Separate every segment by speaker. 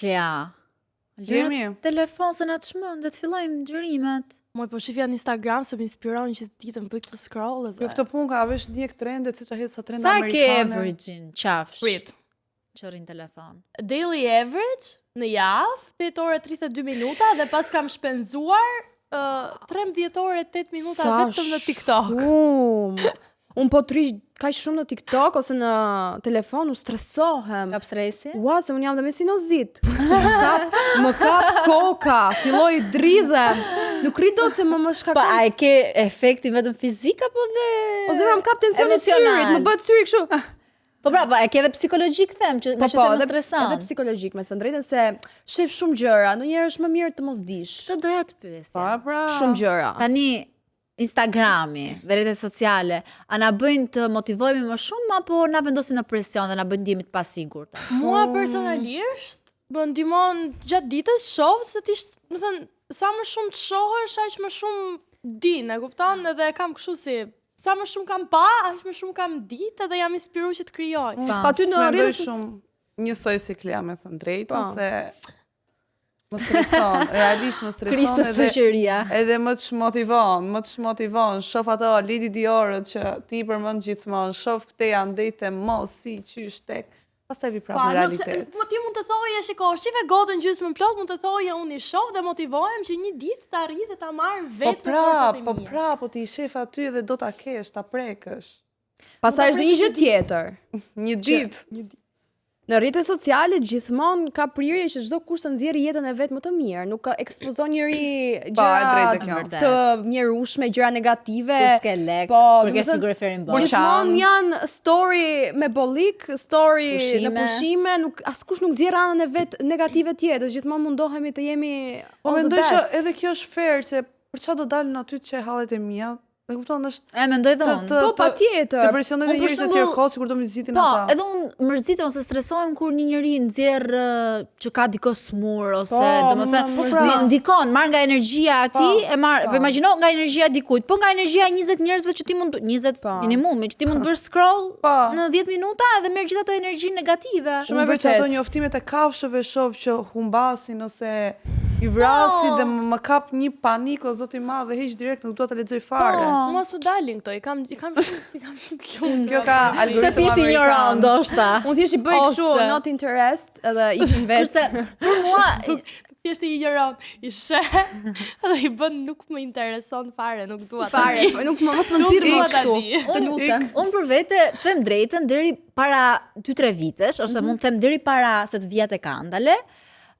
Speaker 1: Klea.
Speaker 2: Jemi.
Speaker 1: Telefon se na të shmëndet, fillojmë xhirimet.
Speaker 3: Moj po shifja në Instagram se më inspiron që ditën bëj këtu scroll edhe.
Speaker 2: Jo këtë punë ka vesh ndjek trendet, siç ahet sa trende
Speaker 1: Sa
Speaker 2: amerikane.
Speaker 1: ke average-in qafsh?
Speaker 3: Prit.
Speaker 1: Që rrin telefon.
Speaker 3: Daily average në javë 8 orë 32 minuta dhe pas kam shpenzuar 13 orë 8 minuta vetëm në TikTok.
Speaker 4: Unë po të rish kaq shumë në TikTok ose në telefon, u stresohem.
Speaker 1: Kap stresi?
Speaker 4: Ua, se unë jam dhe me sinozit. Më kap koka, filloj dridhem. Nuk ri dot se më shkakton.
Speaker 1: Pa, a e ke efektin vetëm fizik apo dhe
Speaker 4: Ose më kap tensionin syrit, më bëhet syri kështu.
Speaker 1: Po pra, e ke edhe psikologjik them që nga që të më streson.
Speaker 4: Edhe psikologjik, me të thënë drejtën se shef shumë gjëra, ndonjëherë është më mirë të mos dish.
Speaker 1: Të doja të pyesja.
Speaker 2: Pra.
Speaker 4: Shumë gjëra.
Speaker 1: Tani Instagrami dhe rrjetet sociale, a na bëjnë të motivohemi më shumë apo na vendosin në presion dhe na bëjnë ndjehemi të pasigurta?
Speaker 3: Mua personalisht më ndihmon gjatë ditës shoh se ti, do thënë, sa më shumë të shohësh, aq më shumë din, e kupton? Edhe kam kështu si sa më shumë kam pa, aq më shumë kam ditë dhe jam inspiruar që të krijoj.
Speaker 4: Pa ty në rrjetet
Speaker 2: shumë njësoj si Klea me thënë drejtën se më streson, realisht më streson edhe më të shmotivon, shof ato Lady Diorët që ti përmend gjithmonë, shof këte janë dejte mos si qysh tek, pastaj vi prapë në realitet.
Speaker 3: Po ti mund të thoje, shiko, shife gotën gjysmën plot, mund të thoje unë i shoh dhe motivohem që një ditë të arrit dhe ta marr vetë forcat e mia.
Speaker 2: Po ti i shef aty dhe do ta kesh, ta prekësh.
Speaker 4: Pastaj është një gjë tjetër.
Speaker 2: Një ditë.
Speaker 4: Në rrjetet sociale gjithmonë ka prirje që çdo kush të nxjerrë jetën e vet më të mirë, nuk ka ekspozon njëri gjëra të mjerueshme, gjëra negative.
Speaker 1: Kur s'ke lek, kur ke figurë ferin bërë.
Speaker 4: Gjithmonë janë story me bollik, story në pushime, askush nuk nxjerr anën e vet negative tjetër, gjithmonë mundohemi të jemi
Speaker 2: Po mendoj që edhe kjo është fair se për çfarë do dalin aty që hallet e mia. E kupton është.
Speaker 1: E mendoj dhe unë.
Speaker 4: Po patjetër.
Speaker 2: Depresionet e njerëzve të tjerë kohë sikur do mërzitin ata.
Speaker 1: Po, edhe unë mërzitem ose stresohem kur një njeri nxjerr që ka diko smur ose domethënë ndikon, marr nga energjia e tij, e marr, imagjino nga energjia e dikujt, po nga energjia e 20 njerëzve që ti mund 20 minimumi që ti mund bësh scroll në 10 minuta edhe merr gjithë ato energji negative.
Speaker 2: Shumë veç ato njoftimet e kafshëve shoh që humbasin ose i vrasin dhe më kap një panik o zoti i madh dhe heq direkt, nuk dua ta lexoj fare.
Speaker 3: Mos më dalin këto, i kam
Speaker 2: Kjo ka algoritëm.
Speaker 1: Se ti je ignorant ndoshta.
Speaker 4: Unë thjesht i bëj kështu not interest edhe i invest.
Speaker 1: Për mua
Speaker 3: thjesht i ignorant, i sheh edhe i bën nuk më intereson fare, nuk dua
Speaker 4: fare, nuk mos më nxirr më kështu. Të lutem.
Speaker 1: Unë për vete them drejtën deri para 2-3 vitesh, ose mund të them deri para se të vija tek Andale.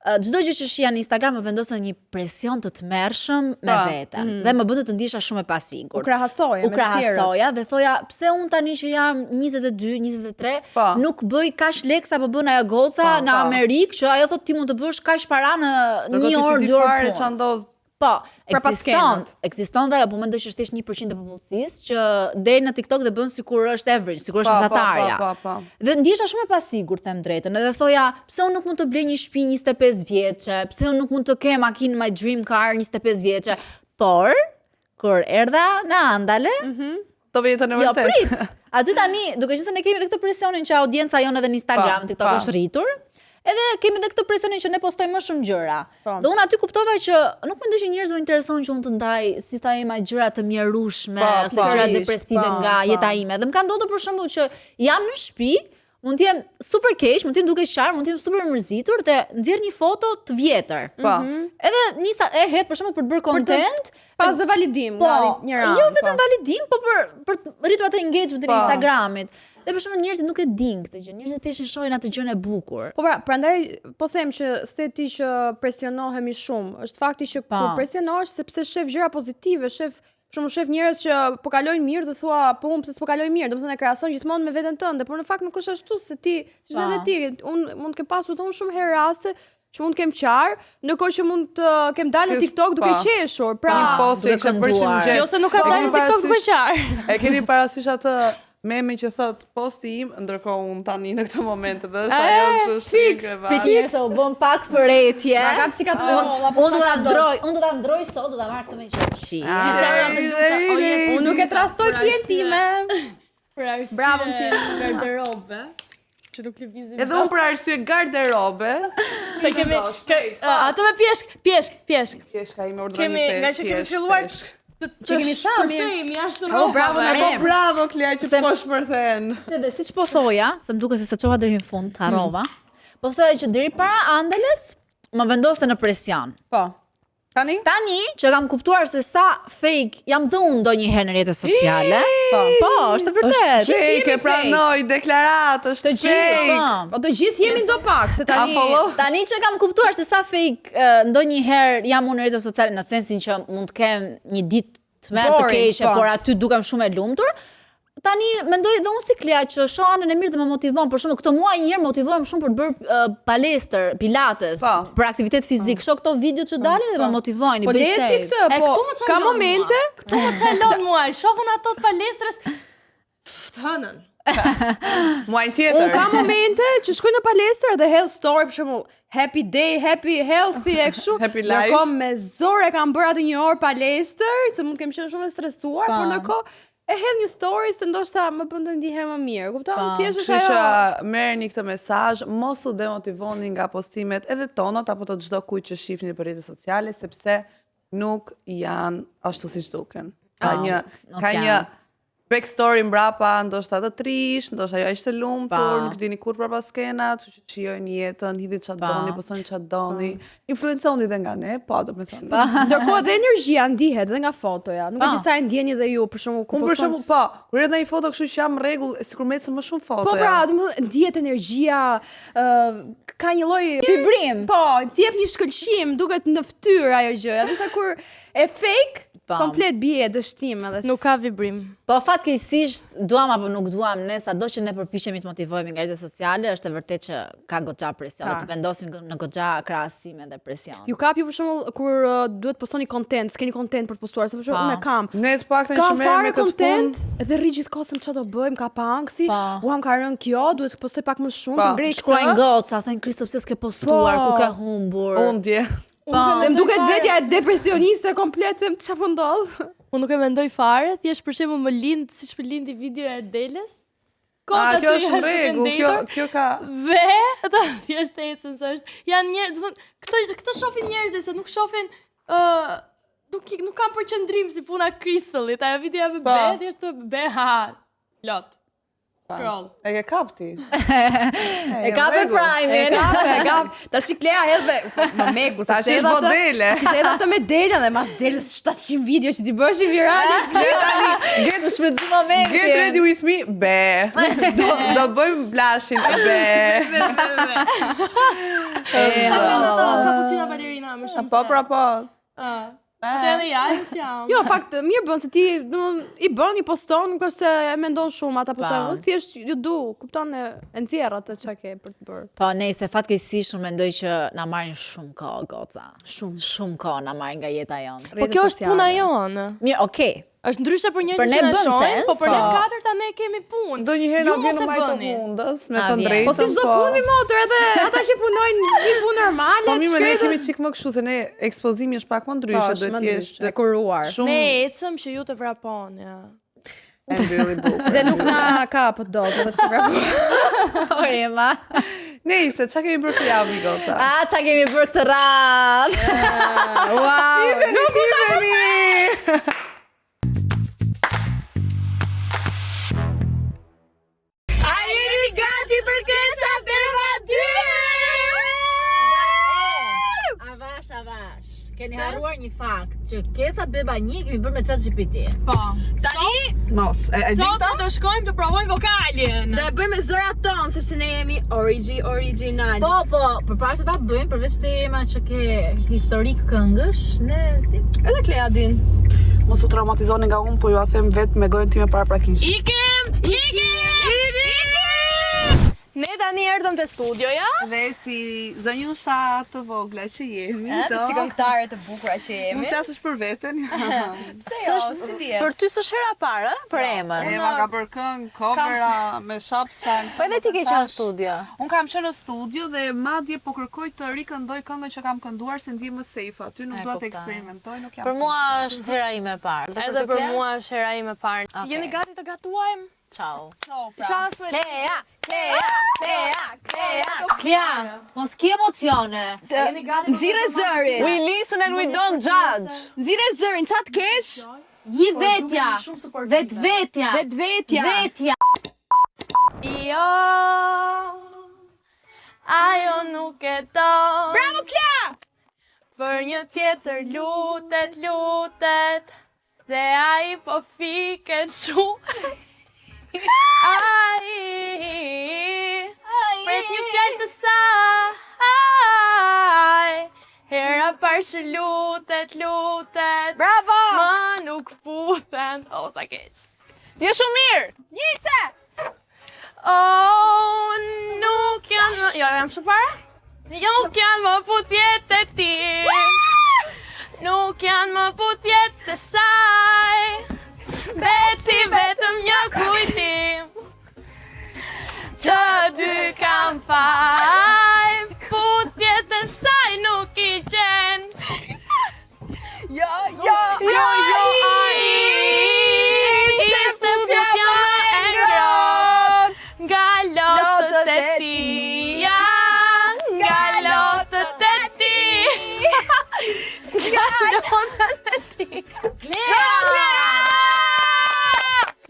Speaker 1: Çdo gjë që shija në Instagram më vendosën një presion të tmerrshëm me veten dhe më bëte të ndihesha shumë e pasigurt.
Speaker 4: U krahasoja me të tjerët.
Speaker 1: U krahasoja dhe thoja pse unë tani që jam 22, 23 nuk bëj kaq leksa apo bën ajo goca në Amerikë që ajo thotë ti mund të bësh kaq para në 1 orë, 2 orë
Speaker 2: ç'a ndodh.
Speaker 1: Po, ekziston dhe ajo, po mendoj që është 1% e popullsisë që del në TikTok dhe bën sikur është average, sikur është mesatarja. Dhe ndihesha shumë e pasigurt, them drejtën, edhe thoja, pse unë nuk mund të blej një shtëpi 25 vjeçe, pse unë nuk mund të kem makinë my dream car 25 vjeçe. Por kur erdha në Andale,
Speaker 2: do vjetën e vërtet.
Speaker 1: Jo, prit. Aty tani, duke qenë se ne kemi edhe këtë presionin që audienca jonë edhe në Instagram, TikTok është rritur. Edhe kemi edhe këtë presionin që ne postojmë më shumë gjëra. Dhe unë aty kuptova që nuk mendoj që njerëzve intereson që unë të ndaj, si ta ima, gjëra të mjerueshme ose gjëra depresive nga jeta ime. Dhe më ka ndodhur për shembull që jam në shtëpi, mund të jem super keq, mund të jem duke qarë, mund të jem super mërzitur dhe nxjerr një foto të vjetër. Edhe nisa e het për shembull për të bërë content,
Speaker 4: pas dhe validim nga njëra.
Speaker 1: Jo vetëm validim, po për të rritur atë engagement në Instagramit. Dhe për shembull njerëzit nuk e dinë këtë gjë. Njerëzit thjesht shohin atë gjën e bukur.
Speaker 4: Po pra, prandaj po them që s'e ti që presionohemi shumë. Është fakti që kur presionohesh sepse shef gjëra pozitive, shef njerëz që po kalojnë mirë dhe thua po unë pse s'po kaloj mirë, domethënë e krahason gjithmonë me veten tënde, por në fakt nuk është ashtu se ti, si edhe ti, unë mund të kem pasur dhon shumë herë raste që mund të kem qarë, ndërkohë që mund të kem dalë në TikTok duke qeshur. Pra,
Speaker 2: një post që kishte bërë që më gjet.
Speaker 3: Jo se nuk kam dalë në TikTok duke qarë.
Speaker 2: E keni parasysh atë meme që thot posti im, ndërkohë unë tani në këtë moment dhe është ajo kështu shpikë.
Speaker 1: Pikë se u bën pak për etje.
Speaker 4: Ma kam cikat
Speaker 1: unë do ta ndroj sot, do ta marr këtë me qefi.
Speaker 4: Unë nuk e trastoj pjen time.
Speaker 3: Bravo ti garderobe. që nuk lëvizim.
Speaker 2: Edhe unë për arsye garderobe.
Speaker 3: Se kemi ato me pjeshk.
Speaker 2: Pjeshka ime urdhëroni
Speaker 3: Kemi nga që kemi filluar
Speaker 4: që kemi thënë.
Speaker 3: Jashtë rrobave.
Speaker 2: Bravo Klea që po shpërthen.
Speaker 1: Se dhe siç po thoja, se më duket se çova deri në fund, harrova. Po thoya që deri para Andeles më vendoste në presion.
Speaker 4: Po.
Speaker 1: Tani që kam kuptuar se sa fake jam dhe unë ndonjëherë në rrjetet sociale. Po, është vërtet.
Speaker 2: Është fake, pranoj, deklarat, është fake.
Speaker 4: Po të gjithë jemi ndo pak, se
Speaker 1: tani që kam kuptuar se sa fake ndonjëherë jam unë në rrjetet sociale, në sensin që mund të kem një ditë të merr të keqe, por aty dukem shumë e lumtur. Tani mendoj dhe unë si Klea që shoh anën e mirë dhe më motivon, për shembull këtë muaj njëherë motivohem shumë për të bërë palestër, pilates, për aktivitet fizik. Shoh këto video që dalin dhe më motivojnë,
Speaker 4: po
Speaker 1: bëj save.
Speaker 4: Po ka momente,
Speaker 3: këtu më çelon muaj, shohun ato të palestrës të hënën.
Speaker 2: Muaj tjetër.
Speaker 4: Unë ka momente që shkoj në palestër dhe health story, për shembull, happy day, happy healthy e kështu.
Speaker 2: Happy life.
Speaker 4: Ndërkohë me zor e kam bërë atë 1 orë palestër, se mund të kem qenë shumë e stresuar, por ndërkohë e hedh një stories të ndoshta më bën të ndihem më mirë, kupton? Thjesht është
Speaker 2: ajo. Që merrni këtë mesazh, mos u demotivoni nga postimet edhe tonat apo të çdo kujt që shihni për rrjetet sociale, sepse nuk janë ashtu siç duken. Ka një backstory mbrapa, ndoshta të trish, ndoshta ajo ishte lumtur, nuk dini kur brapa skenat, që shijojnë jetën, hidhin çfarë doni, postoni çfarë doni. Influenconi dhe nga ne, po do të them.
Speaker 4: Ndërkohë dhe energjia ndihet edhe nga fotoja. Nuk e di sa e ndjeni dhe ju, për shembull,
Speaker 2: ku poston. Unë për shembull, kur hedh një foto kështu që jam në rregull, sikur më ecën më shumë fotoja.
Speaker 4: Po pra, domethënë ndihet energjia, ka një lloj
Speaker 1: vibrim.
Speaker 4: Po, ti jep një shkëlqim, duket në fytyrë ajo gjë. Edhe sa kur e fake komplet bie dështim edhe
Speaker 3: nuk ka vibrim.
Speaker 1: Po fatkeqësisht duam apo nuk duam, ne sado që ne përpiqemi të motivohemi nga rrjetet sociale, është e vërtetë që ka goxha presion, të vendosin në goxha krahasime dhe presion.
Speaker 4: Ju kapi për shembull kur duhet postoni content, s'keni content për të postuar, se për shembull unë kam.
Speaker 2: Ne të paktën që merrem me këtë
Speaker 4: content, edhe rri gjithkohë çfarë do bëjmë, ka pa ankthi, uam ka rënë kjo, duhet të postoj pak më shumë, të ngrej këtë.
Speaker 1: Shkruajnë goca, thënë Kristo pse s'ke postuar, ku ke humbur.
Speaker 2: Unë dje.
Speaker 4: Dhe më duket vetja e depresioniste komplet, them çfarë po ndodh.
Speaker 3: Unë nuk e mendoj fare, thjesht për shembull më lind, siç më lindi videoja e Deles.
Speaker 2: Kjo është në rregull, kjo ka
Speaker 3: ata thjesht ecën se është. Janë njerëz, do thonë, këto shohin njerëz se nuk shohin nuk kanë përqendrim si puna Crystallit. Ajo videoja me be, thjesht be lot. Scroll.
Speaker 2: E ke kapti?
Speaker 1: E kape Prime.
Speaker 4: E kap. Tash Klea hedhve më meku sa
Speaker 2: është modele.
Speaker 4: Kishte edhe atë me Dela dhe mas Delës 700 video që ti bëshin virale.
Speaker 2: Get ready with me. Be. Do bëjmë blashin. Be.
Speaker 3: Cappuccino ballerina më shumë.
Speaker 2: Po pra po.
Speaker 4: Jo, fakt, mirë bën se ti i bën, i poston, nuk është se e mendon shumë ata poston, thjesht ju du, kupton e nxjerr atë çka ke për të bërë.
Speaker 1: Po nejse, fatkeqësisht unë mendoj që na marrin shumë kohë goca. Shumë kohë na marrin nga jeta jonë.
Speaker 3: Po kjo është puna jonë.
Speaker 1: Mirë, okay.
Speaker 3: Është ndryshe për njerëzit që na shohin, po për ne të katërta ne kemi punë.
Speaker 2: Ndonjëherë na vjen më të mundës, me të drejtën.
Speaker 4: Po si çdo punë mi motor, edhe ata që punojnë një punë normale.
Speaker 2: Po mirë, ne kemi çik më kështu se ne ekspozimi është pak më ndryshe, duhet të jesh
Speaker 4: të kuruar.
Speaker 3: Ne ecëm që ju të vraponi.
Speaker 2: And really book.
Speaker 4: Dhe nuk na kapët dot, edhe pse vrapon.
Speaker 1: O Ema.
Speaker 2: Nejse, çka kemi bërë këtë javë goca?
Speaker 1: Çka kemi bërë këtë radhë?
Speaker 4: Wow.
Speaker 2: Shifeni.
Speaker 1: Keni harruar një fakt, që Keca Beba 1 kemi bërë me ChatGPT.
Speaker 3: Po.
Speaker 1: Tani,
Speaker 2: mos,
Speaker 3: sot do shkojmë të provojmë vokalin.
Speaker 4: Do e bëjmë me zërat tonë, sepse ne jemi original.
Speaker 1: Po, përpara se ta bëjmë, përveç të Ema që ke historik këngësh, ne s'dim.
Speaker 4: Edhe Klea din.
Speaker 2: Mos u traumatizoni nga unë, po ju a them vetë me gojën time paraprakisht.
Speaker 3: Ikim! Ne tani erdhëm te studioja.
Speaker 2: Dhe si zënjusha të vogla që jemi,
Speaker 4: si këngëtare të bukura që jemi.
Speaker 2: Mund të flasësh për veten?
Speaker 1: Për ty s'është hera parë, për Emën.
Speaker 2: Ema ka bërë këngë, covera me shopsan.
Speaker 1: Po edhe ti ke qenë në studio.
Speaker 2: Unë kam qenë në studio dhe madje po kërkoj të rikëndoj këngën që kam kënduar se ndjem më safe aty, nuk dua të eksperimentoj, nuk jam.
Speaker 1: Për mua është hera ime e parë.
Speaker 3: Edhe për mua është hera ime e parë. Jeni gati të gatuajmë?
Speaker 1: Ciao.
Speaker 3: Klea.
Speaker 1: Klea, mos ki emocione.
Speaker 5: Nxirre zërin.
Speaker 2: We listen and we don't judge.
Speaker 5: Nxirre zërin, çat kesh?
Speaker 1: Ji vetja. Vetvetja.
Speaker 5: Vetvetja.
Speaker 3: Jo, ajo nuk e don.
Speaker 5: Bravo Klea!
Speaker 3: Për një tjetër lutet, dhe ai po fiket shumë. Ai pret një fjalë të saj, hera parë që lutet,
Speaker 5: Bravo!
Speaker 3: më nuk futen. Sa keq.
Speaker 2: Je shumë mirë.
Speaker 5: Nice!
Speaker 3: Oh, nuk janë më... Jo, jam shumë para? Nuk janë më putjet e ti. Nuk janë më putjet e saj. Beti vetëm një kujtim. Të dy kam faj. Putjet e saj nuk i gjen.
Speaker 5: Jo,
Speaker 3: ai ishte putja më e ngrohtë. Nga lotët e tia, nga lotët e ti. Nga lotët e ti.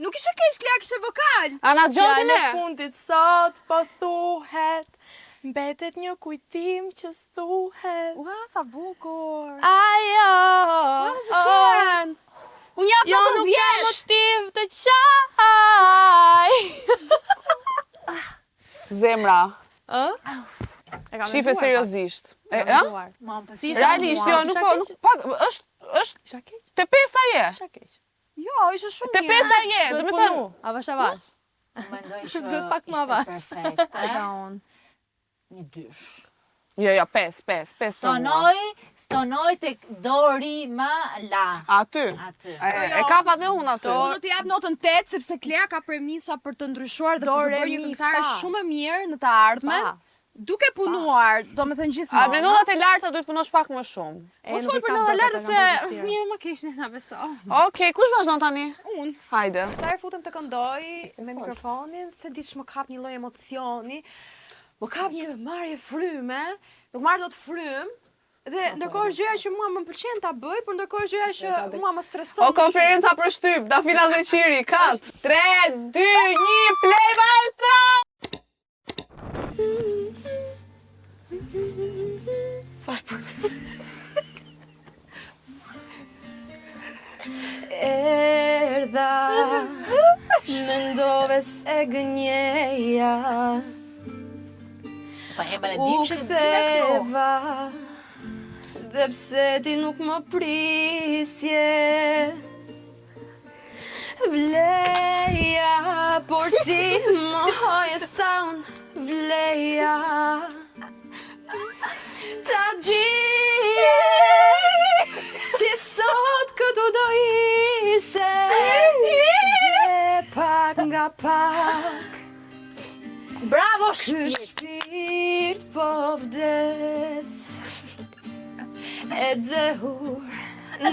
Speaker 5: Nuk ishe keq, Klea, kishe vokal.
Speaker 2: Ana Gjonti
Speaker 3: Fjala
Speaker 2: ne.
Speaker 3: e fundit sot po thuhet, mbetet një kujtim që thuhet.
Speaker 5: Ua, sa bukur.
Speaker 3: Ajo,
Speaker 5: Unë jap
Speaker 3: jo
Speaker 5: notën
Speaker 3: nuk ka
Speaker 5: 10.
Speaker 3: motiv të qaj.
Speaker 2: Zemra.
Speaker 3: Ë?
Speaker 2: Shife seriozisht.
Speaker 3: Si
Speaker 2: Realisht, jo, nuk pak, është te pesa je.
Speaker 5: Jo, ishe shumë
Speaker 2: Te pesa je, do me thënë.
Speaker 3: Avash avash.
Speaker 1: Mendoj që
Speaker 3: Duhet pak më avash.
Speaker 1: perfekte.
Speaker 5: unë.
Speaker 1: Një dysh.
Speaker 2: Jo, 5 të mua.
Speaker 1: Stonoj tek Dorima La.
Speaker 2: Aty.
Speaker 1: Aty.
Speaker 2: E kapa dhe unë aty.
Speaker 5: Unë do t'i jap notën 8 sepse Klea ka premisa për të ndryshuar dhe për të bërë një këngëtare shumë e mirë në të ardhmen. Duke punuar, do me thënë
Speaker 2: A
Speaker 5: gjithmonë.
Speaker 2: me notat e larta duhet punosh pak më shumë.
Speaker 5: Mos fol për notat lartë se një më keq në beso.
Speaker 2: Okej, kush vazhdon tani?
Speaker 5: Unë.
Speaker 2: Hajde.
Speaker 5: Sa herë futem të këndoj me mikrofonin, se di që më kap një lloj emocioni, më kap një marrje fryme, nuk marr dot frym. Dhe ndërkohë është gjëja që mua më pëlqen ta bëj, por ndërkohë është gjëja që mua më streson.
Speaker 2: O konferenca për shtyp, Dafila Zeqiri, kat. 3, 2, 1, play maestro!
Speaker 5: Erdha, mendove se gënjeja,
Speaker 1: Po e bën e
Speaker 5: u
Speaker 1: dim që
Speaker 5: ktheva, dhe pse ti nuk më prisje. Vleja, por ti më hoje sa unë vleja. Ta di, si sot këtu do ishe, dhe pak nga pak,
Speaker 1: bravo
Speaker 5: ky
Speaker 1: shpirt.
Speaker 5: shpirt po vdes, e dehur,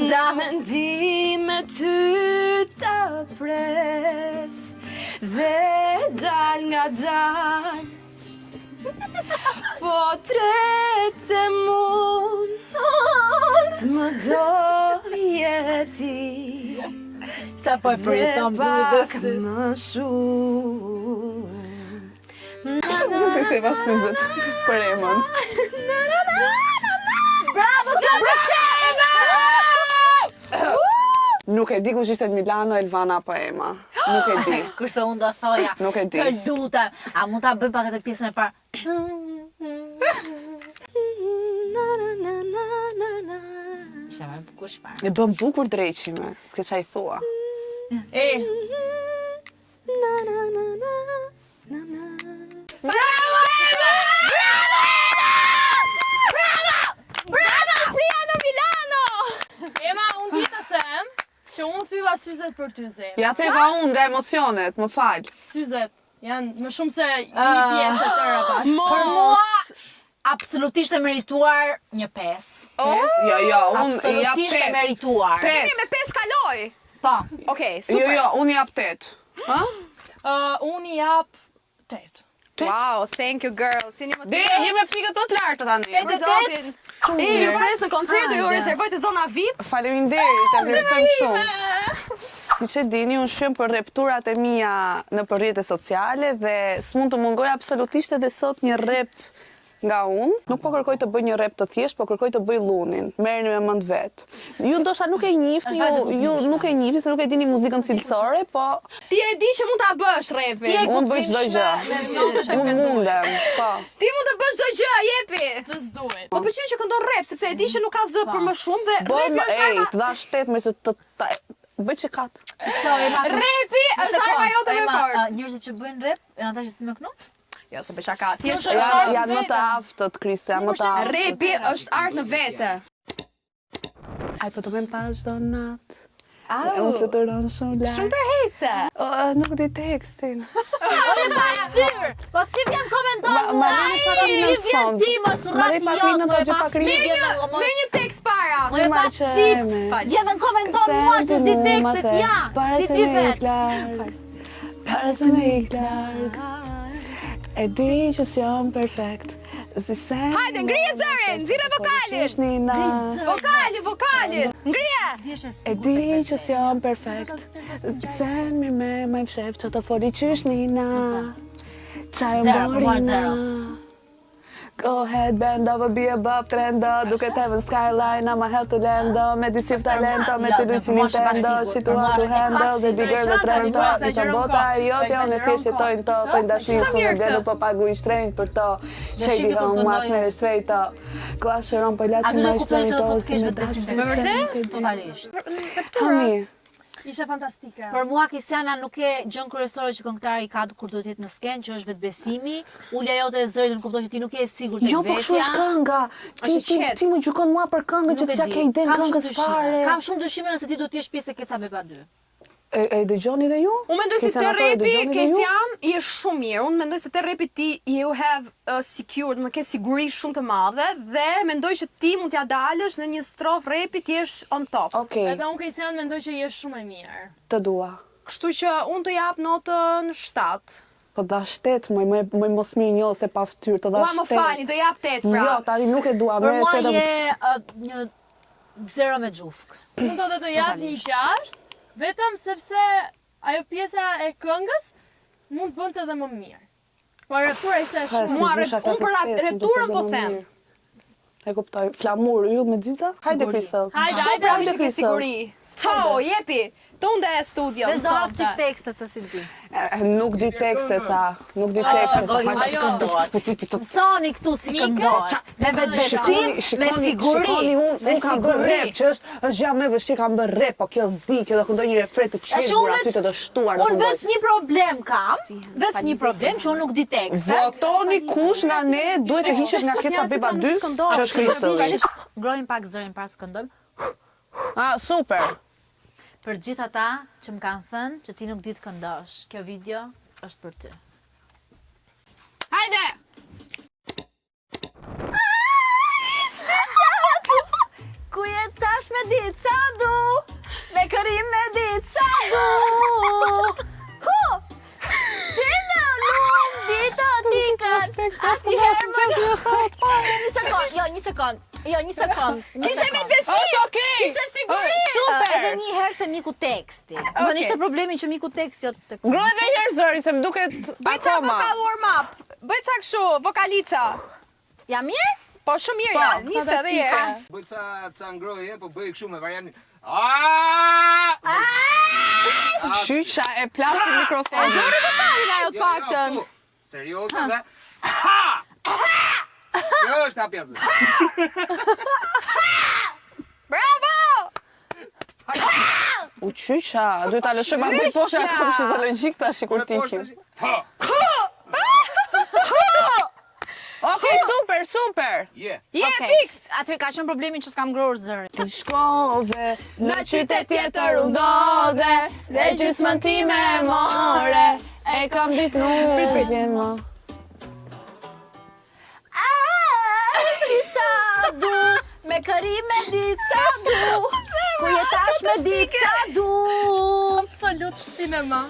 Speaker 5: nda mendime ty ta pres, dhe dal nga dal, po trete mun, të më doje ti,
Speaker 1: Sa po e përjeton
Speaker 5: dhe pak
Speaker 1: bludës.
Speaker 5: më shumë.
Speaker 2: Nuk të theva syzet për emën.
Speaker 1: Bravo,
Speaker 2: Nuk e di kush ishte Milano, Elvana apo Ema. Nuk e di.
Speaker 1: kurse unë do thoja.
Speaker 2: Nuk e di.
Speaker 1: Të lutem, a mund ta bëj pak atë pjesën e parë? Ishte më bukur shpar.
Speaker 2: E bën bukur drejqime, s'ke qa i thua.
Speaker 3: Ema, unë di të them që unë thyva syzet për ty, Zem.
Speaker 2: Ja theva unë nga emocionet, më fal.
Speaker 3: Syzet janë më shumë se një pjesë e tëra bashkë.
Speaker 1: Për mua absolutisht e merituar një 5.
Speaker 2: Jo, unë jap
Speaker 1: Absolutisht e
Speaker 2: 8.
Speaker 1: merituar.
Speaker 2: 8.
Speaker 5: Me 5 kaloj.
Speaker 1: Po.
Speaker 5: Okej, super.
Speaker 2: Jo, unë jap 8. Ha?
Speaker 3: Unë i jap 8.
Speaker 5: Wow, thank you girl. Si një
Speaker 2: Dhe, një me pikët më të lartë tani.
Speaker 5: Për zotin. Ju pres në koncert, ju rezervoj të zona VIP.
Speaker 2: Faleminderit, të vlerësojmë shumë. Siç e dini, unë shem për rrepturat e mia në rrjetet sociale dhe s'mund të mungoj absolutisht edhe sot një rrep nga unë. Nuk po kërkoj të bëj një rrep të thjesht, po kërkoj të bëj llunin. Merrni me mend vet. Ju ndoshta nuk e njihni, ju nuk e njihni se nuk e dini muzikën cilësore, po
Speaker 5: Ti e di që mund ta bësh repin.
Speaker 2: unë bëj çdo gjë. Unë mundem, po.
Speaker 5: Ti mund të bësh çdo gjë, jepi.
Speaker 3: Just do it.
Speaker 5: Po pëlqen që këndon rap sepse e di që nuk ka zë për më shumë dhe
Speaker 2: Bëm,
Speaker 5: repi është
Speaker 2: ej,
Speaker 5: arma.
Speaker 2: të dha shtet me se të bëj çekat.
Speaker 5: Repi është arma jote më fort.
Speaker 1: Njerëzit që bëjnë rap, janë ata që s'më kënu?
Speaker 5: Jo, se bëj shaka. Thjesht
Speaker 2: Janë më të aftët, Kriste, janë më të aftët.
Speaker 5: repi është art në vete.
Speaker 2: Ai po të bëjmë pas çdo natë.
Speaker 5: Au,
Speaker 2: Unë fluturon shumë larg.
Speaker 5: shumë tërheqëse.
Speaker 2: Nuk di tekstin.
Speaker 1: Po si vjen komenton mua?
Speaker 2: Marrë pakrinë në fond. Marrë pakrinë në të gjë pakrinë.
Speaker 5: Merr një tekst para.
Speaker 1: Më e
Speaker 2: Marrë që eme.
Speaker 1: Vjen dhe komenton mua që ti tekstet ja.
Speaker 2: Para
Speaker 1: Si
Speaker 2: se
Speaker 1: ti
Speaker 2: me
Speaker 1: vet.
Speaker 2: iklar. Para se me iklar. E di që s'jam perfekt.
Speaker 5: Hajde, ngrije zërin, nxirre vokalin. Vokalin. Ngrije.
Speaker 2: E di që s'jam perfekt. Sen mirë me më fshef që të foli qysh Nina. Qaj mori na. Go ahead, bend over, be above trend, duke të even skyline, I'm a help to land, me disif talento, me të lusi Nintendo, shit to how to handle, the bigger the trend, i të bota e jote, unë e thjesht jetojnë to, të ndashin, së në bledu po pagu i shtrejnë për to, shejdi hon muak me reshtrejto, ko ashëron për latë që ma i shtrejto,
Speaker 1: Me vërtet? Totalisht.
Speaker 2: Hami,
Speaker 3: Ishe fantastike.
Speaker 1: Për mua Kristiana nuk e gjën kryesore që këngëtari ka kur do të jetë në skenë, që është vetbesimi. Ulja jote e zërit në kuptoj që ti nuk je e sigurt tek
Speaker 2: jo po kështu është kënga, ti më gjykon mua për këngën që t'ja ke iden këngës fare.
Speaker 1: Kam shumë dyshime nëse ti do të jesh pjesë e Keca Beba 2.
Speaker 2: E dëgjoni dhe ju?
Speaker 5: Unë mendoj se te repi Kesian i është shumë mirë. Unë mendoj se te repi ti you have secured, më ke siguri shumë të madhe dhe mendoj që ti mund t'ja dalësh në një strof repi ti je on top.
Speaker 2: Okej,
Speaker 3: Edhe unë Kristian mendoj që je shumë e mirë.
Speaker 2: të dua.
Speaker 5: Kështu që unë të jap notën 7.
Speaker 2: Po da shtet, më mos mirë njo se pa ftyrë, të da
Speaker 5: Ua më
Speaker 2: shtet.
Speaker 5: falni, të jap 8 pra.
Speaker 2: Jo, tani nuk e dua,
Speaker 1: Për
Speaker 2: më
Speaker 1: mua
Speaker 2: e
Speaker 1: je një 0 me gjufk.
Speaker 3: Unë do të jap një 6, vetëm sepse ajo pjesa e këngës mund bënte edhe më mirë. Po reptura ishte shumë.
Speaker 5: Mua unë për repturën po them.
Speaker 2: E kuptoj. Flamur, ju me xhixa? Hajde Kristel.
Speaker 3: Hajde,
Speaker 5: Pra
Speaker 3: hajde.
Speaker 5: që ke siguri. Ciao, jepi. Tunde e studio.
Speaker 1: Veç do hap çik tekstet se si ti.
Speaker 2: Nuk di tekste ta, nuk di tekste ta.
Speaker 1: Mësoni këtu si këndohet. Me vetbesim, me siguri,
Speaker 2: Shikoni,
Speaker 1: me
Speaker 2: unë kam bërë rap,
Speaker 1: siguri.
Speaker 2: që është gjë më e vështirë, kam bërë rap, po kjo s'di, kjo do këndoj një refren të qelbur aty të dështuar.
Speaker 1: Unë veç një problem kam, veç një problem që unë nuk di tekst.
Speaker 2: Votoni kush nga ne duhet të hiqet nga Keca Beba 2, që është Kristelli.
Speaker 1: Ngrojmë pak zërin para se këndojmë.
Speaker 2: Ah, super.
Speaker 1: Për gjithë ata që më kanë thënë që ti nuk di të këndosh, kjo video është për ty.
Speaker 5: Hajde.
Speaker 1: Ku je tash me ditë sa du, me kërim me ditë sa du. Si në lumë ditë ti këtë, asë herë më një sekund, jo një sekund.
Speaker 5: Kishe vetbesim.
Speaker 2: Është okej.
Speaker 5: Kishe siguri.
Speaker 1: Edhe një herë se miku teksti. Do ishte problemi që miku teksti jo të
Speaker 2: Ngroj edhe një herë zëri se më duket
Speaker 5: Bëj ca
Speaker 2: akoma.
Speaker 5: vokal warm up. Bëj ca kështu, vokalica.
Speaker 1: Ja mirë?
Speaker 5: Po shumë mirë janë. Nisë edhe herë.
Speaker 6: Bëj ca ngroje, po bëj kështu me variantin.
Speaker 2: Shyqa e plasi mikrofonin.
Speaker 5: Zëri vokalin ajo të paktën.
Speaker 6: Serioze dhe Kjo është hapja zë.
Speaker 5: Bravo!
Speaker 2: U qyqa, duhet ta lëshojmë atë poshtë kom fizologjik tash kur tikim. Okej, super, super.
Speaker 6: Je.
Speaker 5: Je fix!
Speaker 1: Atëherë ka qenë problemi që s'kam ngrohur zërin.
Speaker 2: Ti shkove në qytet tjetër u ndodhe dhe gjysmën time e more. E kam ditë nuk vjen më.
Speaker 1: Sa du, me këri me ditë sa du, ku je tash me ditë sa du.
Speaker 3: Absolut sinema.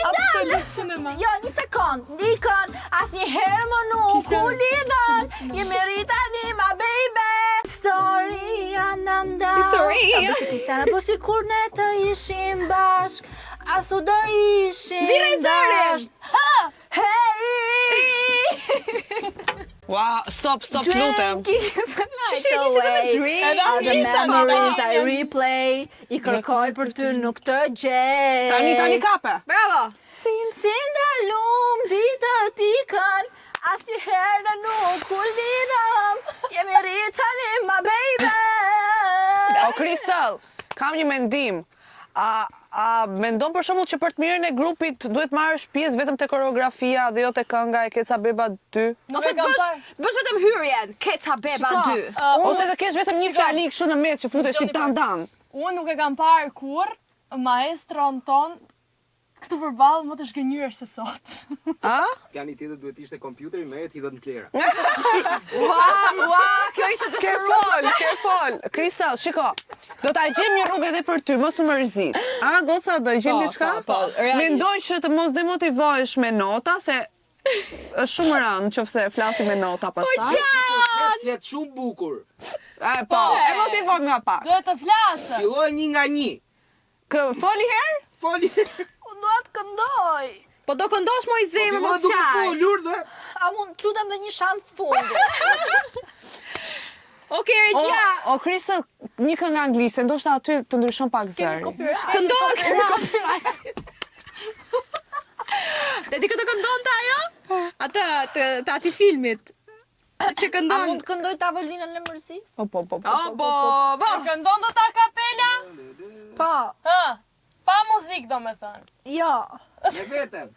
Speaker 1: Absolut
Speaker 3: sinema.
Speaker 1: Jo, një sekond. Nikën, asnjëherë më nuk u lidhën. Jemi rritani ma baby. Historia në ndaj. Historia. Po si kur ne të ishim bashk, asu do ishim dash. Hey!
Speaker 2: Wow, stop, lutem.
Speaker 1: Shishë një se dhe me drink. The memories I replay. I kërkoj për ty nuk të gjej.
Speaker 2: Tani kape.
Speaker 5: Bravo!
Speaker 1: Si ndalum ditë t'ikën, asnjëherë nuk u lidhëm. Jemi rritani ma baby.
Speaker 2: O Kristal, kam një mendim. A mendon për shembull që për të mirën e grupit duhet marrësh pjesë vetëm te koreografia dhe jo te kënga e Keca Beba 2?
Speaker 5: Ose të bësh vetëm hyrjen, Keca Beba 2.
Speaker 2: Ose të kesh vetëm një fjali kështu në mes që futesh si dan.
Speaker 3: Unë nuk e kam parë kur maestron ton këtu përballë më të shgënjur se sot.
Speaker 2: A?
Speaker 6: Plani tjetër duhet ishte kompjuteri me hidhet në klera.
Speaker 5: Ua, kjo ishte të
Speaker 2: Careful. Kristal, shiko. Do ta gjejmë një rrugë edhe për ty, mos u mërzit. A, goca, do i gjejmë diçka? Mendoj që të mos demotivohesh me nota se është shumë rënd nëse flasim me nota pastaj.
Speaker 6: Flet shumë bukur.
Speaker 2: E motivon nga pak.
Speaker 3: Duhet të flasë.
Speaker 6: Filloj një nga një.
Speaker 2: Foli herë?
Speaker 6: Foli.
Speaker 1: Unë do të këndoj.
Speaker 5: Po do këndosh moj zemër mos
Speaker 6: duke
Speaker 5: qaj.
Speaker 6: folur dhe.
Speaker 1: A mund të lutem dhe një shans fundi.
Speaker 5: Okej, Regjia.
Speaker 2: O Kristal, një këngë anglise, ndoshta aty të ndryshon pak zëri.
Speaker 5: Këndon. Dhe di këtë këndon të ajo? Atë, të ati filmit. Që
Speaker 1: A
Speaker 5: këndon.
Speaker 1: mund të këndoj tavolinën e mërzis?
Speaker 2: Po.
Speaker 3: Këndon do ta kapela?
Speaker 1: Po.
Speaker 3: Pa muzikë do me thënë.
Speaker 1: Jo.
Speaker 6: Me vetëm.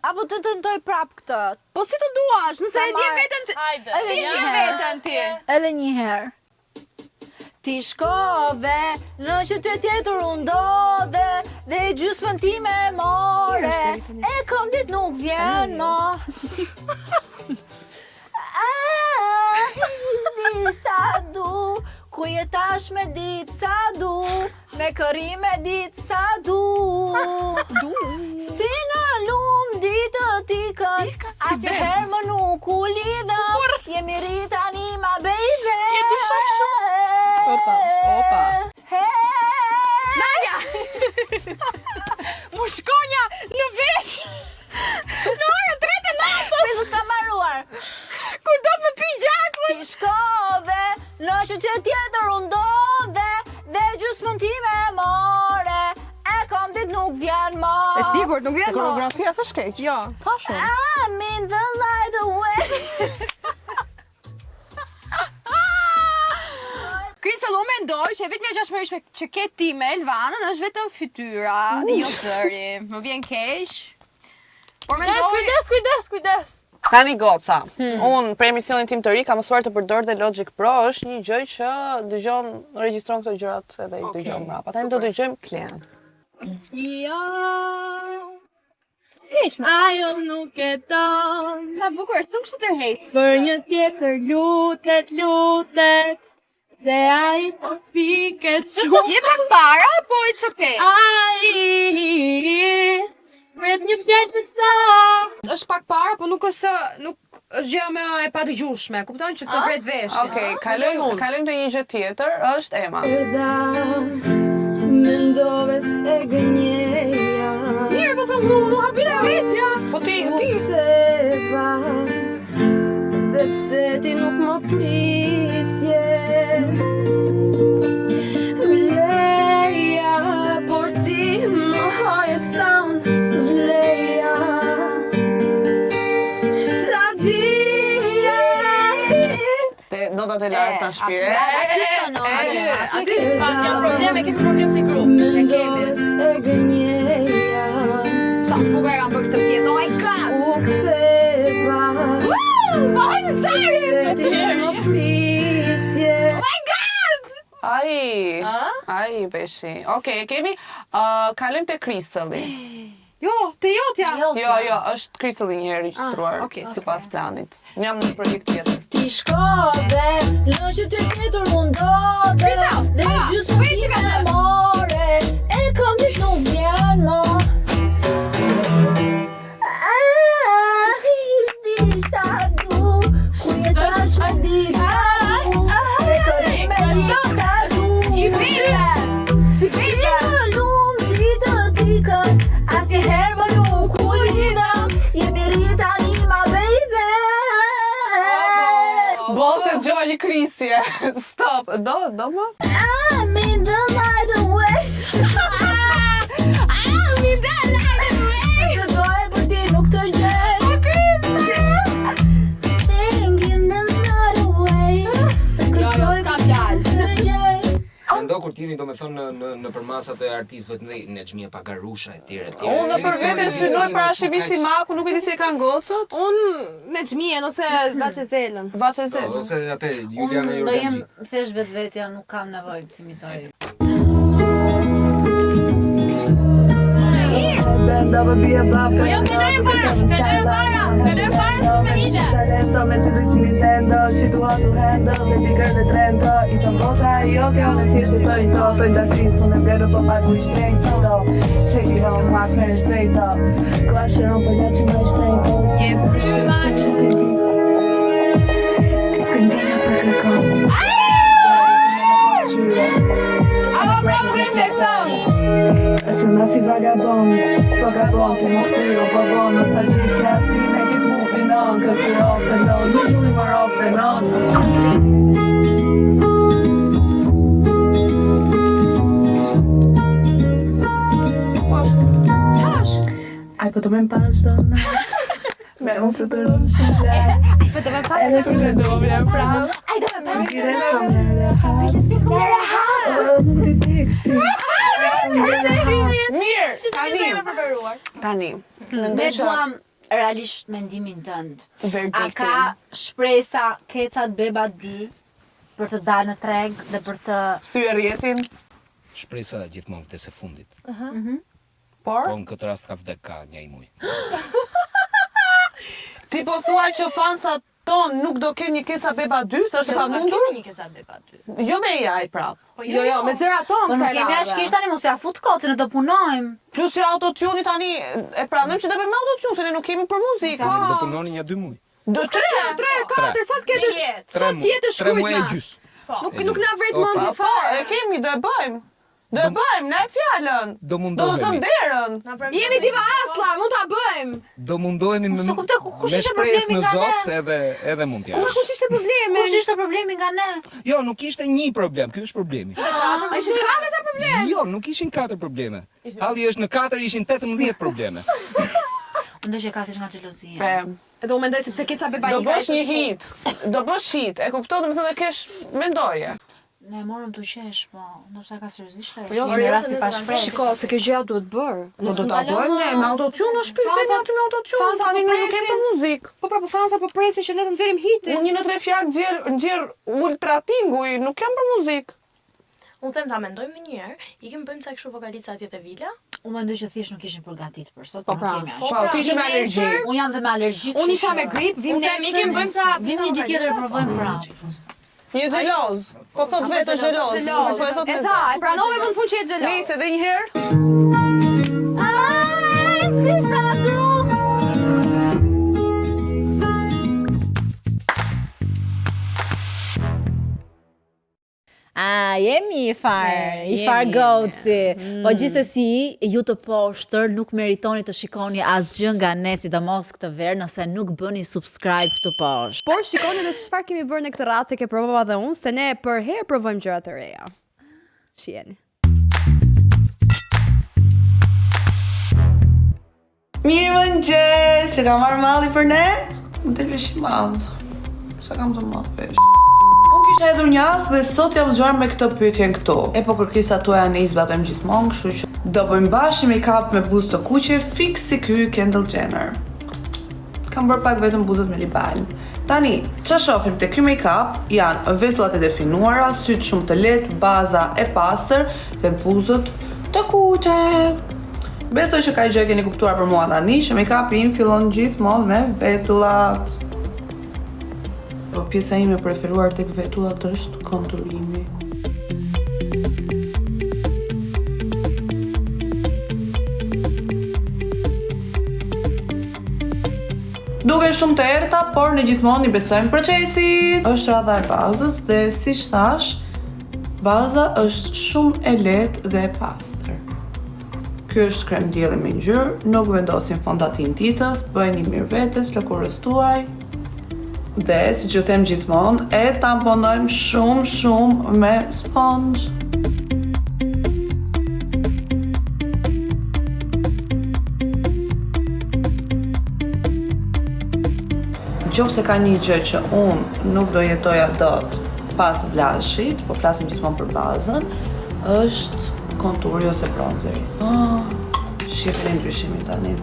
Speaker 1: Apo të tentoj prap këtë.
Speaker 5: Po si të duash, nëse e di veten ti.
Speaker 3: Hajde.
Speaker 5: Si e di veten ti?
Speaker 1: Edhe një herë. Ti shkove në qytet tjetër u ndodhe dhe gjysmën time more. E këndit nuk vjen më. Izni sa du, ku jetash me dit sa du, me këri me dit sa du. Si në lum ditë t'ikën, asnjëherë më nuk u lidhëm, jemi rritani ma baby.
Speaker 3: ti shoj shumë.
Speaker 2: Opa.
Speaker 5: Naja! Mushkonja në vesh! Në orën 3 e natës!
Speaker 1: Prisë s'ka mbaruar.
Speaker 5: Kur do të më pi gjakun!
Speaker 1: Ti shkove në qytet tjetër u ndodhe dhe gjysmën time more. E këndit nuk vjen më.
Speaker 5: E sigurt, nuk vjen më.
Speaker 2: Koreografia s'është shkeq.
Speaker 5: Jo.
Speaker 2: Pa shumë.
Speaker 1: I'm in the light away.
Speaker 5: Kristal, unë mendoj që vetëm e gjashmërishtme që ke ti me Elvanën është vetëm fytyra, jo zëri. Më vjen keq. Por mendoj...
Speaker 3: Kujdes.
Speaker 2: Tani goca, unë për emisionin tim të ri kam mësuar të përdor dhe Logic Pro, është një gjë që dëgjon, regjistron këto gjërat edhe i dëgjon mbrapa. Tani do dëgjojmë Klean.
Speaker 3: Jo. Ajo nuk e don.
Speaker 5: Sa bukur, shumë që të hejtë.
Speaker 3: Për një tjetër lutet. Dhe ai po fiket shumë.
Speaker 5: Je pak para, po it's okay.
Speaker 3: Ai Pret një fjallë të sa.
Speaker 5: Është pak para, po nuk është gjë më e padëgjueshme. Kupton që të vret veshin.
Speaker 2: Okej, kalojmë te një gjë tjetër, është Ema.
Speaker 7: Mendove se gënjeja.
Speaker 5: Mirë, po sa nuk hapira vetja.
Speaker 2: Po ti.
Speaker 7: Theva, dhe pse ti nuk më prisje. Vleja, por ti më haje sound. Vleja, ta dija.
Speaker 2: Notat e larta në shpirë.
Speaker 5: Aty.
Speaker 3: Kemi problem si grup.
Speaker 7: Mendove se gënjeja.
Speaker 5: Sa bukur kam për këtë pjesë. Oh my god.
Speaker 7: U ktheva. Se ti më prisje.
Speaker 2: Ai, beshi. Okej, kemi kalojmë te Kristalli.
Speaker 5: Jo, te jotja.
Speaker 2: Jo, është Kristalli një herë regjistruar.
Speaker 5: Okej,
Speaker 2: sipas planit. Unë jam në një projekt tjetër.
Speaker 1: Ti shkove në qytet tjetër u ndodhe dhe gjysmën time more. E këndit nuk vjen
Speaker 2: nisje. Stop. Do më?
Speaker 7: I'm in the night away. I'm in the night away. Të doj, por ti nuk të gjej. O Krista. Thinking the night away.
Speaker 5: Jo, s'ka fjalë.
Speaker 6: Mendo kur t'jeni do me thonë në përmasat e artistëve të ndaj, Nexhmia Pagarusha etj.
Speaker 2: Unë për veten synoj para Shevisi Maku, nuk e di si e kanë gocët.
Speaker 5: Unë Nexhmien ose Vaçe Zelën.
Speaker 2: Vaçe Zelën.
Speaker 6: Ose atë Juliana
Speaker 1: Unë do jem
Speaker 6: Jordanxhi.
Speaker 1: thjesht vetvetja, nuk kam nevojë të imitoj.
Speaker 7: Po jo, talento me të rrici Nintendo, si tu hatu handle, baby girl e trento. I thëm bota e jote, unë t'jë që tojnë to, tojnë dashrin, su në bleru po pagu i shtrejnë to. Shake it on, ma kërë straight to. Klasheron për da që më shtrejnë to.
Speaker 5: Je fryma që...
Speaker 7: Skëndina për kërkon.
Speaker 2: Ama pra frem le këtëm.
Speaker 7: Se nasi vagabond, che non frego, po nostalgia strasina che moving on, cause we're off and on, usually more off than on. Ai po të me m'pash do në me unë fluturon shumë
Speaker 5: Ai po të me pas
Speaker 7: edhe për të do me prap
Speaker 5: Ai do me pas
Speaker 7: Dire shumë në nuk ti teksti
Speaker 2: Mirë, tani.
Speaker 1: Ne duam realisht mendimin tënd. A
Speaker 2: Verdiktin.
Speaker 1: ka shpresa Kecat Beba 2 për të dalë në treg dhe për të
Speaker 2: Thyer jetin.
Speaker 6: Shpresa gjithmonë vdes e fundit.
Speaker 2: Por
Speaker 6: Po në këtë rast ka vdek ka një muj.
Speaker 2: ti po thuaj që fansat ton nuk do kenë një Keca Beba 2, se është pa mundur?
Speaker 3: Një Kecat Beba 2.
Speaker 2: Jo me jaj prap.
Speaker 5: Jo, me zëra
Speaker 1: Po
Speaker 5: tonë
Speaker 1: nuk
Speaker 5: se
Speaker 1: kemi as kish tani mos ja fut kotën e do punojmë.
Speaker 2: Plus që autotune tani e pranojmë që do bëjmë autotune, se ne nuk kemi për muzikë.
Speaker 6: Do punoni një 2 muj.
Speaker 2: Do 3,
Speaker 5: 4, sa të ketë... Sa tjetë
Speaker 6: 3 muaj e
Speaker 5: shkujtna.
Speaker 6: gjys.
Speaker 5: Nuk na vret mendje
Speaker 2: Po,
Speaker 5: fare.
Speaker 2: e kemi, do e bëjmë. Do e bëjmë, ne fjalën.
Speaker 6: Do
Speaker 2: Do zëm
Speaker 6: mundohemi.
Speaker 2: derën.
Speaker 5: Jemi diva asla, mund ta bëjmë.
Speaker 6: Do mundohemi me
Speaker 1: S'u kuptoj, kush
Speaker 6: me
Speaker 1: ishte
Speaker 6: shpresë
Speaker 1: problemi
Speaker 6: në
Speaker 1: nga
Speaker 6: Zot
Speaker 1: ne?
Speaker 6: edhe mund t'ja.
Speaker 5: Kush ishte problemi?
Speaker 1: Kush ishte problemi nga ne?
Speaker 6: Jo, nuk ishte një problem, ky është problemi.
Speaker 5: A ishte 4 problem?
Speaker 6: Jo, nuk ishin 4 probleme. Halli është në 4 ishin 18 probleme.
Speaker 1: Unë do që ka nga xhelozia.
Speaker 5: Edhe unë mendoj sepse Keca Beba
Speaker 2: Do
Speaker 5: i
Speaker 2: bësh një hit. Do bësh hit. E kupton, domethënë e kesh mendoje.
Speaker 1: Ne morëm të qesh, po, ndoshta ka seriozisht. Po
Speaker 5: jo,
Speaker 1: në rasti
Speaker 3: seriozisht,
Speaker 1: pa
Speaker 3: ne
Speaker 1: shpresë.
Speaker 5: Shiko, se kjo gjëja duhet bërë.
Speaker 2: Po do ta bëjmë ne me autotune, është pyetje aty me autotune.
Speaker 5: Fansa
Speaker 2: Tani
Speaker 5: po
Speaker 2: ne nuk kemi për muzikë.
Speaker 5: Po pra, po fansa po presin që ne të nxjerrim hitin.
Speaker 2: Unë një në 3 fjalë nxjerr ultra tinguj, nuk jam për muzikë.
Speaker 3: Unë them ta mendojmë më njëherë, ikim bëjmë ca kështu vokalica atje te vila.
Speaker 1: Unë mendoj që thjesht nuk ishin përgatitur për sot,
Speaker 5: Po
Speaker 1: nuk
Speaker 5: pra,
Speaker 1: kemi
Speaker 2: Po,
Speaker 1: as.
Speaker 2: ti ishe me alergji.
Speaker 1: Unë jam dhe me alergjik.
Speaker 5: Unë isha me grip, vim
Speaker 3: Unë them ikim bëjmë ca
Speaker 1: Vim një ditë tjetër provojmë prapë.
Speaker 2: Një xheloz. Po thos vetë xheloz. Po e thot
Speaker 5: E tha, e pranove më në fund që e xheloz.
Speaker 2: Nice edhe një herë.
Speaker 7: Ai, si sa du
Speaker 1: Jemi i far goci. Po gjithsesi, ju të poshtër nuk meritoni të shikoni asgjë nga ne, sidomos këtë verë, nëse nuk bëni subscribe këtu poshtë.
Speaker 4: Por shikoni edhe çfarë kemi bërë në këtë ratë, ke provova dhe unë, se ne për herë provojmë gjëra të reja. Shiheni.
Speaker 2: Mirë mëngjes, që kam marrë malli për ne? Më del vesh i madh. Sa kam të madh vesh. Unë kisha hedhur një as dhe sot jam zgjuar me këtë pyetjen këtu. E po kërkesat tuaja ne i zbatojmë gjithmonë, kështu që do bëjmë bashkë make-up me buzë të kuqe fix si ky Kendall Jenner. Kam bërë pak vetëm buzët me lip balm. Tani, që shofim të ky make-up janë vetullat e definuara, sytë shumë të lehtë, baza e pastër dhe buzët të kuqe. Besoj që ka gjë keni kuptuar për mua tani, që make-upi im fillon gjithmonë me vetullat. Po pjesa ime preferuar tek vetullat është konturimi. Duken shumë të errta, por ne gjithmonë i besojmë procesit. Është radha e bazës dhe siç thash, baza është shumë e lehtë dhe e pastër. Ky është krem dielli me ngjyrë, nuk vendosin fondatin ditës, bëjeni mirë vetes, lëkurës tuaj. Dhe, si që them gjithmonë, e tamponojmë shumë me sponge. Qofse ka një gjë që unë nuk do jetoja dot pas blushit, po flasim gjithmonë për bazën, është konturi ose bronzeri. Shifni ndryshimin tani.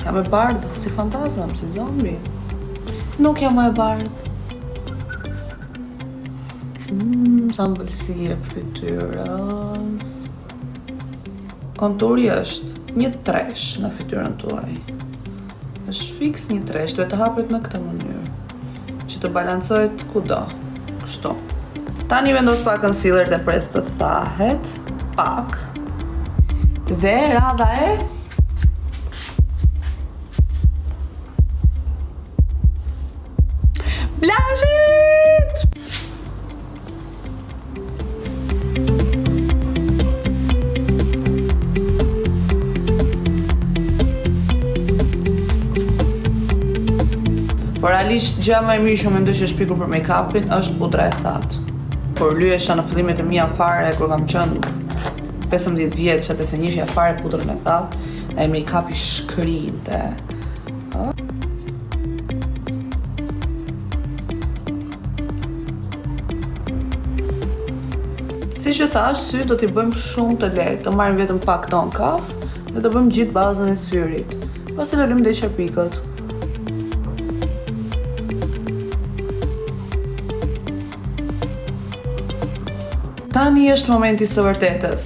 Speaker 2: Jam e bardhë si fantazëm, si zombi. Nuk jam e bardhë. Sa mbëlsi e fytyrës. Konturi është një tresh në fytyrën tuaj. Është fiks një tresh, duhet të hapet në këtë mënyrë, që të balancohet kudo, kështu. Tani vendos pak concealer dhe pres të thahet, pak. Dhe radha e blushit! Por realisht gjëja më e mirë që mendoj që është pikur për make-upin është pudra e thatë. Por lyesha në fillimet e mia fare kur kam qenë 15 vjeç edhe se njihja fare pudrën e thatë, e make-upi shkrinte. Si që thash, sy do t'i bëjmë shumë të lehtë, të marrim vetëm pak ton kaf dhe të bëjmë gjithë bazën e syrit. Pastaj do lëmë dhe çerpikët. Tani është momenti së vërtetës.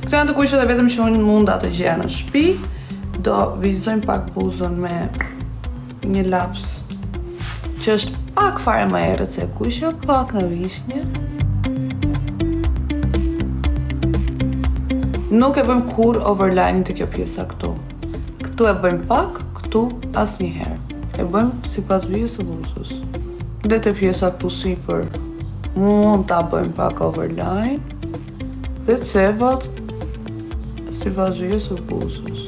Speaker 2: Këto janë të kuqet e vetëm që unë mund të gjeja në shtëpi. Do vizojmë pak buzën me një laps që është pak fare më errët se kuqja, pak në vishnje. Nuk e bëjmë kur overline të kjo pjesa këtu. Këtu e bëjmë pak, këtu asnjëherë. E bëjmë sipas vijës së buzës. Dhe te pjesa këtu sipër mund ta bëjmë pak overline dhe cepat sipas vijës së buzës.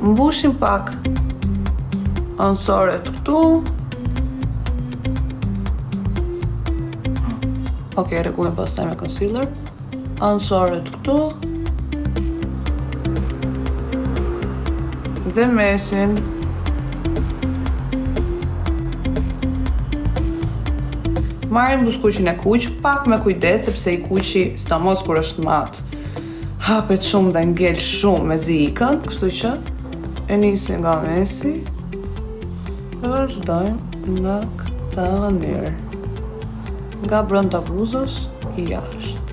Speaker 2: Mbushim pak ansoret këtu. Okej, rregullim pastaj me concealer. Ansoret këtu. Dhe mesin. Marrim buzëkuqin e kuq, pak me kujdes, sepse i kuqi, sidomos kur është mat, hapet shumë dhe ngel shumë me zikën, kështu që e nisim nga mesi dhe vazhdojmë në këtë mënyrë. Nga brenda buzës i jashtë.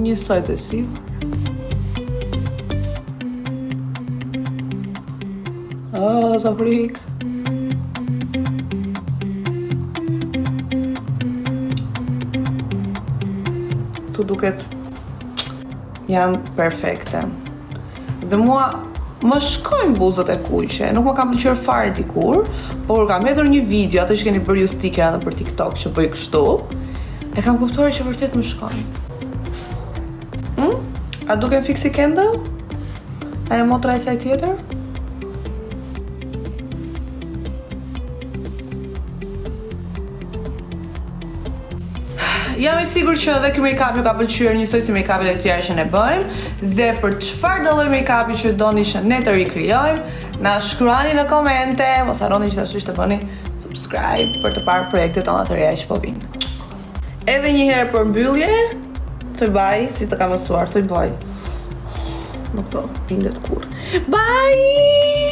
Speaker 2: Njësoj dhe sipër. Sa frik. Tu duket janë perfekte. Dhe mua më shkojnë buzët e kuqe, nuk më kam pëlqyer fare dikur, por kam hedhur një video, ato që keni bërë ju sticker edhe për TikTok që bëj kështu, e kam kuptuar që vërtet më shkojnë. A duken fiksi Kendall? A e motra e saj tjetër? Jam i sigurt që edhe ky make-up ju ka pëlqyer njësoj si make-upet e tjera që ne bëjmë, dhe për çfarë do lloj make-upi që doni që ne të rikrijojmë, na shkruani në komente, mos harroni gjithashtu të bëni subscribe për të parë projektet tona të reja që po vinë. Edhe një herë për mbyllje, thuj bye, si të kam mësuar, thuj bye. Nuk do bindet kur. Bye!